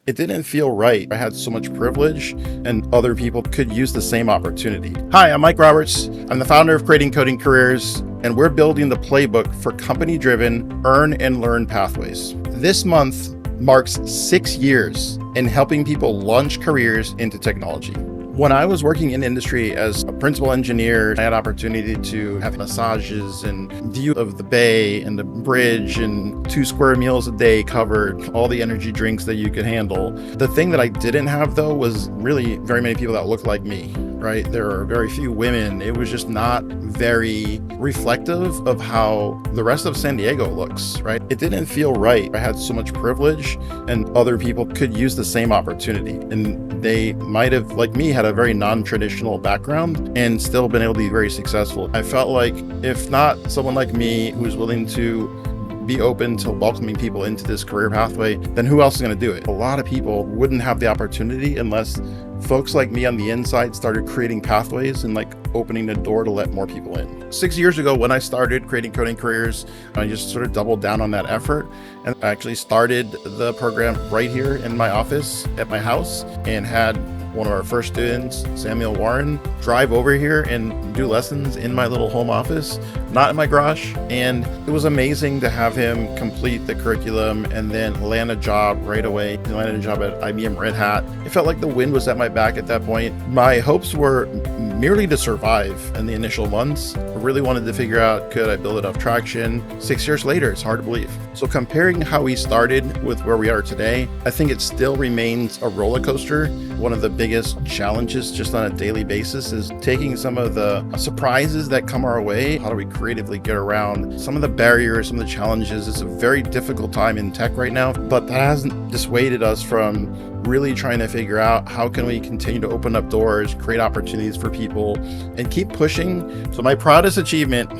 It didn't feel right. I had so much privilege and other people could use the same opportunity. Hi, I'm Mike Roberts. I'm the founder of Creating Coding Careers, and we're building the playbook for company-driven earn and learn pathways. This month marks 6 years in helping people launch careers into technology. When I was working in industry as a principal engineer, I had opportunity to have massages and view of the bay and the bridge and 2 square meals a day covered, all the energy drinks that you could handle. The thing that I didn't have though was really very many people that looked like me, right? There are very few women. It was just not very reflective of how the rest of San Diego looks, right? It didn't feel right. I had so much privilege and other people could use the same opportunity. And they might have, like me, had a very non-traditional background and still been able to be very successful. I felt like if not someone like me who's willing to be open to welcoming people into this career pathway, then who else is going to do it? A lot of people wouldn't have the opportunity unless folks like me on the inside started creating pathways and like opening the door to let more people in. 6 years ago, when I started Creating Coding Careers, I just sort of doubled down on that effort. And I actually started the program right here in my office at my house and had one of our first students, Samuel Warren, drive over here and do lessons in my little home office, not in my garage. And it was amazing to have him complete the curriculum and then land a job right away. He landed a job at IBM Red Hat. It felt like the wind was at my back at that point. My hopes were merely to survive in the initial months. I really wanted to figure out, could I build enough traction? 6 years later, it's hard to believe. So comparing how we started with where we are today, I think it still remains a roller coaster. One of the biggest challenges just on a daily basis is taking some of the surprises that come our way. How do we creatively get around some of the barriers, some of the challenges? It's a very difficult time in tech right now, but that hasn't dissuaded us from really trying to figure out how can we continue to open up doors, create opportunities for people, and keep pushing. So my proudest achievement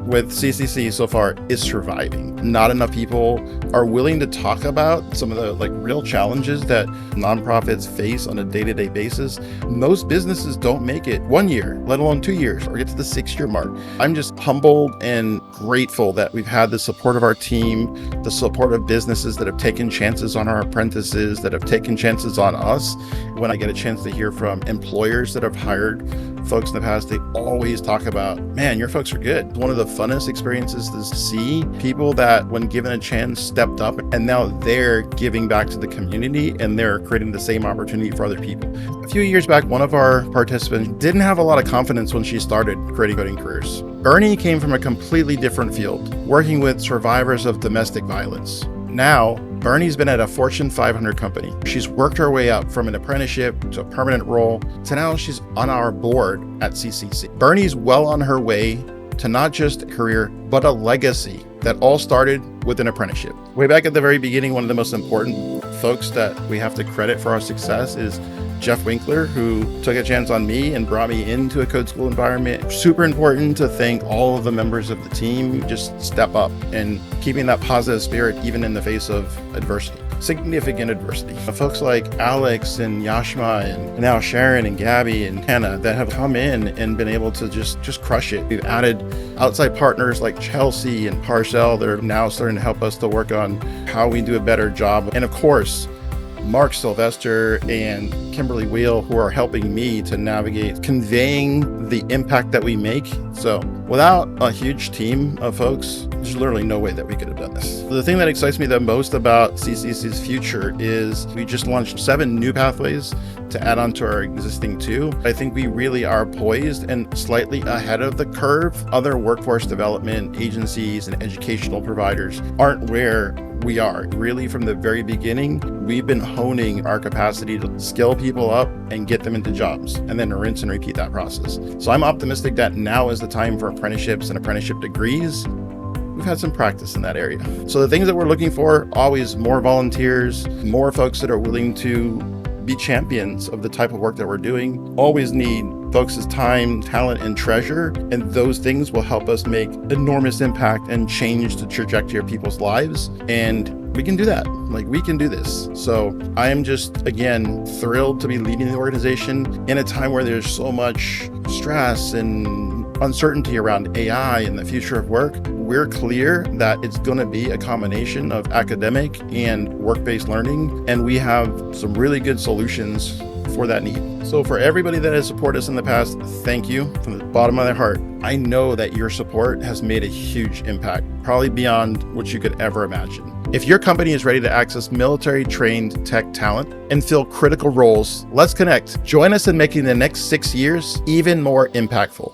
with CCC so far is surviving. Not enough people are willing to talk about some of the real challenges that nonprofits face on a day-to-day basis. Most businesses don't make it 1 year, let alone 2 years, or get to the 6-year mark. I'm just humbled and grateful that we've had the support of our team, the support of businesses that have taken chances on our apprentices, that have taken chances on us. When I get a chance to hear from employers that have hired folks in the past, they always talk about, man, your folks are good. One of the funnest experiences to see people that when given a chance stepped up and now they're giving back to the community and they're creating the same opportunity for other people. A few years back, one of our participants didn't have a lot of confidence when she started Creating Coding Careers. Bernie came from a completely different field, working with survivors of domestic violence. Now, Bernie's been at a Fortune 500 company. She's worked her way up from an apprenticeship to a permanent role to now she's on our board at CCC. Bernie's well on her way to not just a career, but a legacy that all started with an apprenticeship. Way back at the very beginning, one of the most important folks that we have to credit for our success is Jeff Winkler, who took a chance on me and brought me into a code school environment. Super important to thank all of the members of the team who just step up and keeping that positive spirit even in the face of adversity. Significant adversity. Folks like Alex and Yashma and now Sharon and Gabby and Hannah that have come in and been able to just crush it. We've added outside partners like Chelsea and Parcel that are now starting to help us to work on how we do a better job. And of course, Mark Sylvester and Kimberly Wheel, who are helping me to navigate conveying the impact that we make. So without a huge team of folks, there's literally no way that we could have done this. The thing that excites me the most about CCC's future is we just launched 7 new pathways to add on to our existing 2. I think we really are poised and slightly ahead of the curve. Other workforce development agencies and educational providers aren't where we are. Really, from the very beginning, we've been honing our capacity to skill people up and get them into jobs, and then rinse and repeat that process. So I'm optimistic that now is the time for apprenticeships and apprenticeship degrees. We've had some practice in that area. So the things that we're looking for, always more volunteers, more folks that are willing to be champions of the type of work that we're doing. Always need folks' time, talent, and treasure, and those things will help us make enormous impact and change the trajectory of people's lives. And we can do that. We can do this. So I am just, again, thrilled to be leading the organization in a time where there's so much stress and uncertainty around AI and the future of work. we're clear that it's going to be a combination of academic and work-based learning, and we have some really good solutions for that need. So for everybody that has supported us in the past, thank you from the bottom of their heart. I know that your support has made a huge impact, probably beyond what you could ever imagine. If your company is ready to access military-trained tech talent and fill critical roles, let's connect. Join us in making the next 6 years even more impactful.